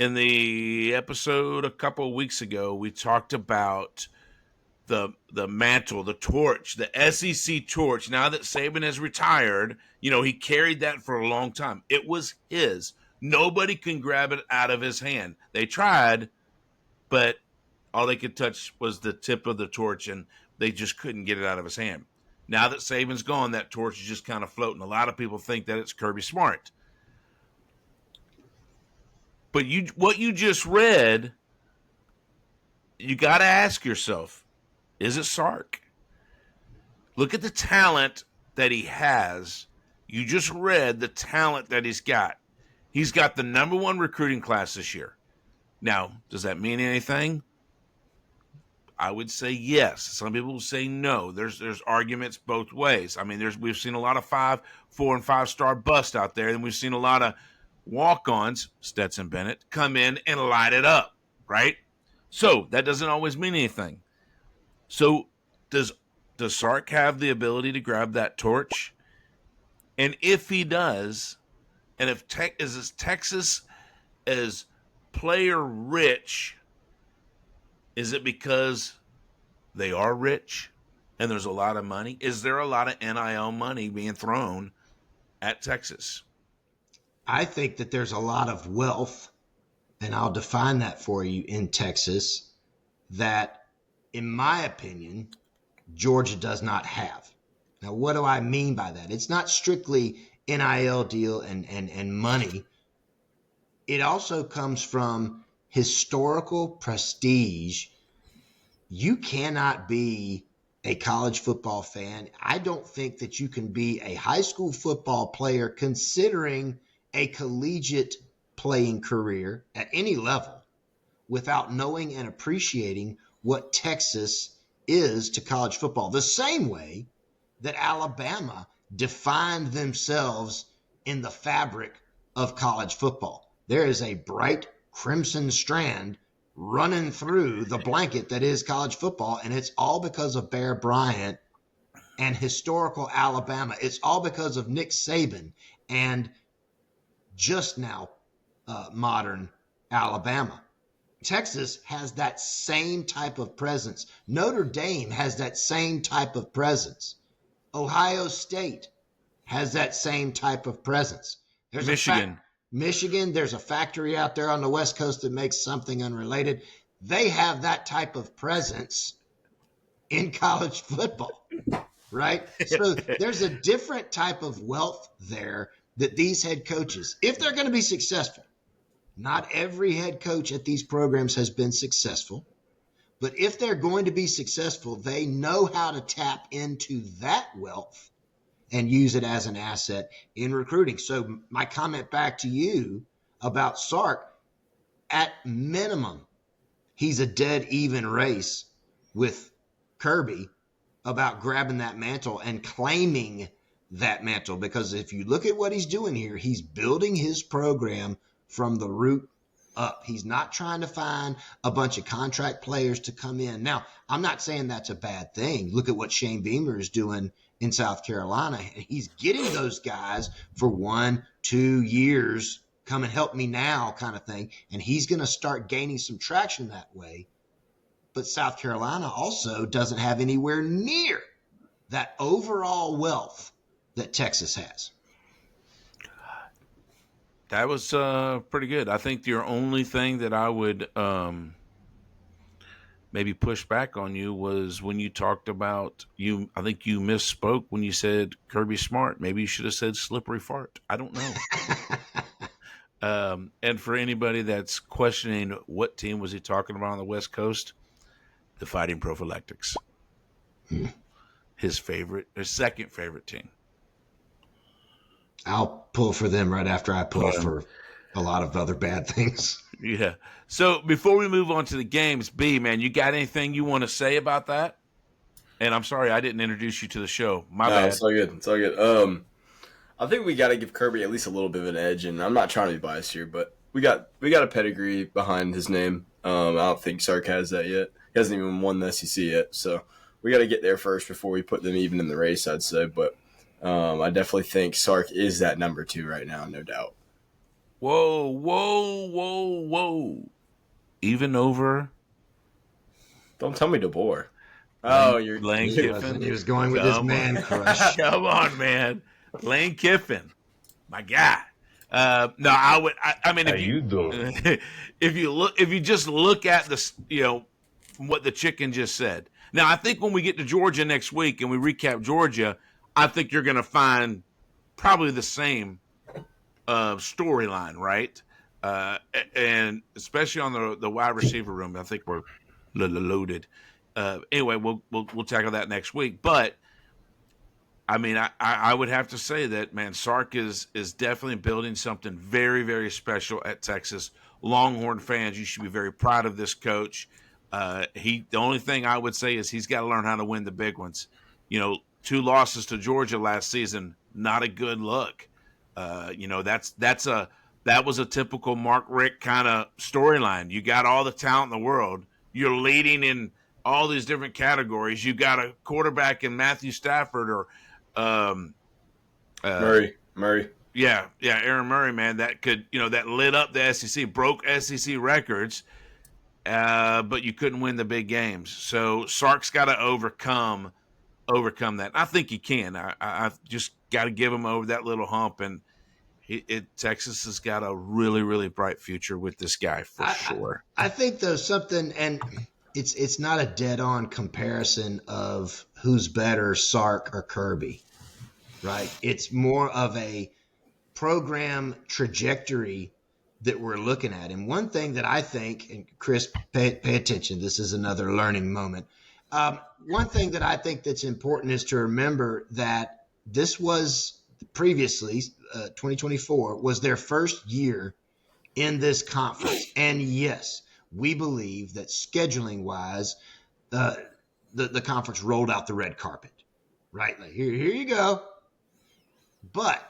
In the episode a couple of weeks ago, we talked about the mantle, the torch, the SEC torch. Now that Saban has retired, he carried that for a long time. It was his. Nobody can grab it out of his hand. They tried, but all they could touch was the tip of the torch, and they just couldn't get it out of his hand. Now that Saban's gone, that torch is just kind of floating. A lot of people think that it's Kirby Smart. But what you just read, you got to ask yourself, is it Sark? Look at the talent that he has. You just read the talent that he's got. He's got the number 1 recruiting class this year. Now, does that mean anything? I would say yes. Some people will say no. There's arguments both ways. I mean, we've seen a lot of 4 and 5-star busts out there, and we've seen a lot of walk-ons, Stetson Bennett, come in and light it up, right? So that doesn't always mean anything. So does Sark have the ability to grab that torch? And if he does, and if Texas is player rich, is it because they are rich and there's a lot of money? Is there a lot of NIL money being thrown at Texas? I think that there's a lot of wealth, and I'll define that for you, in Texas, that, in my opinion, Georgia does not have. Now, what do I mean by that? It's not strictly NIL deal and money. It also comes from historical prestige. You cannot be a college football fan. I don't think that you can be a high school football player considering a collegiate playing career at any level without knowing and appreciating what Texas is to college football. The same way that Alabama defined themselves in the fabric of college football. There is a bright crimson strand running through the blanket that is college football, and it's all because of Bear Bryant and historical Alabama. It's all because of Nick Saban and just now modern Alabama. Texas has that same type of presence. Notre Dame has that same type of presence. Ohio State has that same type of presence. There's Michigan, there's a factory out there on the West Coast that makes something unrelated. They have that type of presence in college football, right? So there's a different type of wealth there that these head coaches, if they're going to be successful, not every head coach at these programs has been successful, but if they're going to be successful, they know how to tap into that wealth and use it as an asset in recruiting. So my comment back to you about Sark, at minimum, he's a dead even race with Kirby about grabbing that mantle and claiming that mantle. Because if you look at what he's doing here, he's building his program from the root up. He's not trying to find a bunch of contract players to come in. Now, I'm not saying that's a bad thing. Look at what Shane Beamer is doing in South Carolina. He's getting those guys for 1-2 years, come and help me now kind of thing. And he's going to start gaining some traction that way. But South Carolina also doesn't have anywhere near that overall wealth that Texas has. That was pretty good. I think your only thing that I would maybe push back on you was when you talked about I think you misspoke when you said Kirby Smart. Maybe you should have said slippery fart. I don't know. And for anybody that's questioning what team was he talking about on the West Coast, the Fighting Prophylactics. His second favorite team. I'll pull for them right after I pull for a lot of other bad things. Yeah. So before we move on to the games, B, man, you got anything you want to say about that? And I'm sorry I didn't introduce you to the show. My bad. It's all good. It's all good. I think we got to give Kirby at least a little bit of an edge, and I'm not trying to be biased here, but we got a pedigree behind his name. I don't think Sark has that yet. He hasn't even won the SEC yet, so we got to get there first before we put them even in the race, I'd say. But I definitely think Sark is that number 2 right now, no doubt. Whoa, whoa, whoa, whoa. Even over Don't tell me DeBoer. Oh, Lane He wasn't. Kiffin? He was going with his Come on. man crush. Come on, man. Lane Kiffin. My guy. No, I would. I mean, How you doing? if you just look at this, what the chicken just said. Now, I think when we get to Georgia next week and we recap Georgia, I think you're going to find probably the same storyline, right? And especially on the wide receiver room, I think we're loaded. Anyway, we'll tackle that next week. But I mean, I would have to say that, man, Sark is definitely building something very, very special at Texas. Longhorn fans, you should be very proud of this coach. The only thing I would say is he's got to learn how to win the big ones. 2 losses to Georgia last season, not a good look. That was a typical Mark Richt kind of storyline. You got all the talent in the world. You're leading in all these different categories. You got a quarterback in Matthew Stafford or Murray. Yeah, Aaron Murray, man, that could, that lit up the SEC, broke SEC records, but you couldn't win the big games. So Sark's got to overcome that. I think he can. I just got to give him over that little hump, and Texas has got a really, really bright future with this guy for sure. I think there's something, and it's not a dead-on comparison of who's better, Sark or Kirby, right? It's more of a program trajectory that we're looking at. And one thing that I think, and Chris, pay attention, this is another learning moment. One thing that I think that's important is to remember that this was previously, 2024, was their first year in this conference. And yes, we believe that scheduling-wise, the conference rolled out the red carpet, right? Like, here you go. But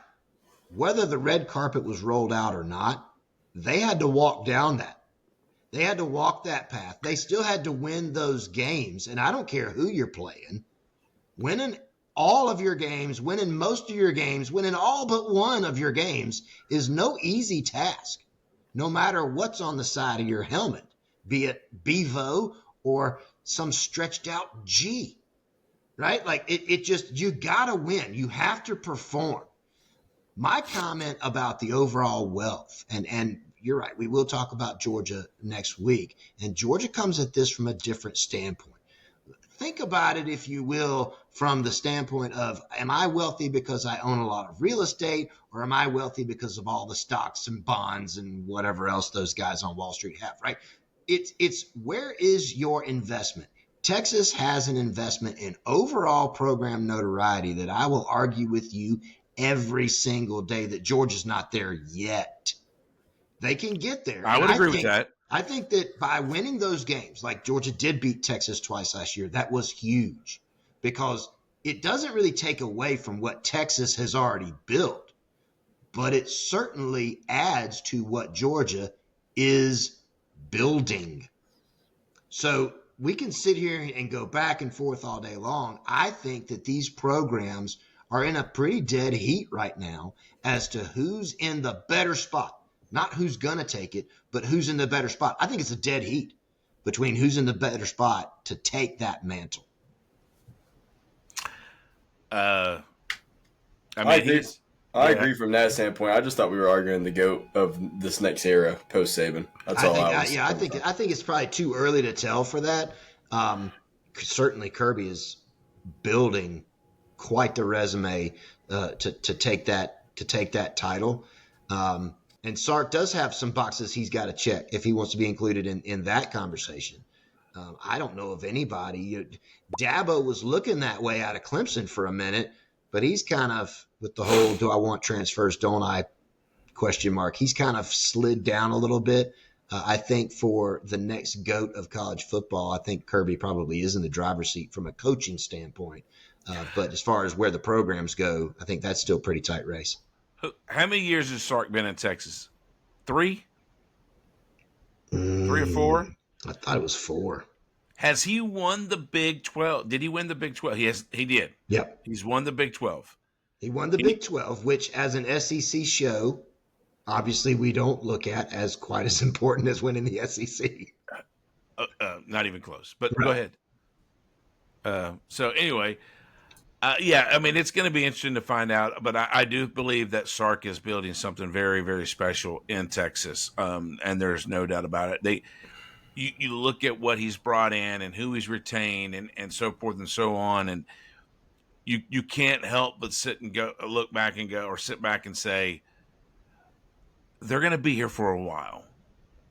whether the red carpet was rolled out or not, they had to walk down that. They had to walk that path. They still had to win those games. And I don't care who you're playing. Winning all of your games, winning most of your games, winning all but one of your games is no easy task, no matter what's on the side of your helmet, be it Bevo or some stretched out G, right? Like it just, you got to win. You have to perform. My comment about the overall wealth, and you're right, we will talk about Georgia next week, and Georgia comes at this from a different standpoint. Think about it, if you will, from the standpoint of, am I wealthy because I own a lot of real estate, or am I wealthy because of all the stocks and bonds and whatever else those guys on Wall Street have, right? It's where is your investment? Texas has an investment in overall program notoriety that I will argue with you every single day that Georgia's not there yet. They can get there. I would agree with that. I think that by winning those games, like Georgia did beat Texas twice last year, that was huge, because it doesn't really take away from what Texas has already built, but it certainly adds to what Georgia is building. So we can sit here and go back and forth all day long. I think that these programs are in a pretty dead heat right now as to who's in the better spot. Not who's going to take it, but who's in the better spot. I think it's a dead heat between who's in the better spot to take that mantle. I agree from that standpoint. I just thought we were arguing the GOAT of this next era, post-Saban. That's all I was. I think it's probably too early to tell for that. Certainly Kirby is building quite the resume to take that title. And Sark does have some boxes he's got to check if he wants to be included in that conversation. I don't know of anybody. Dabo was looking that way out of Clemson for a minute, but he's kind of, with the whole "do I want transfers, don't I?" question mark, he's kind of slid down a little bit. I think for the next GOAT of college football, I think Kirby probably is in the driver's seat from a coaching standpoint. But as far as where the programs go, I think that's still a pretty tight race. How many years has Sark been in Texas? 3? 3 or 4? I thought it was 4. Has he won the Big 12? Did he win the Big 12? He did. Yep. He's won the Big 12. He won the Big 12, which as an SEC show, obviously we don't look at as quite as important as winning the SEC. Not even close. But Right. go ahead. So anyway, yeah, I mean, it's going to be interesting to find out. But I do believe that Sark is building something very, very special in Texas, and there's no doubt about it. You look at what he's brought in and who he's retained and so forth and so on, and you can't help but sit back and say they're going to be here for a while.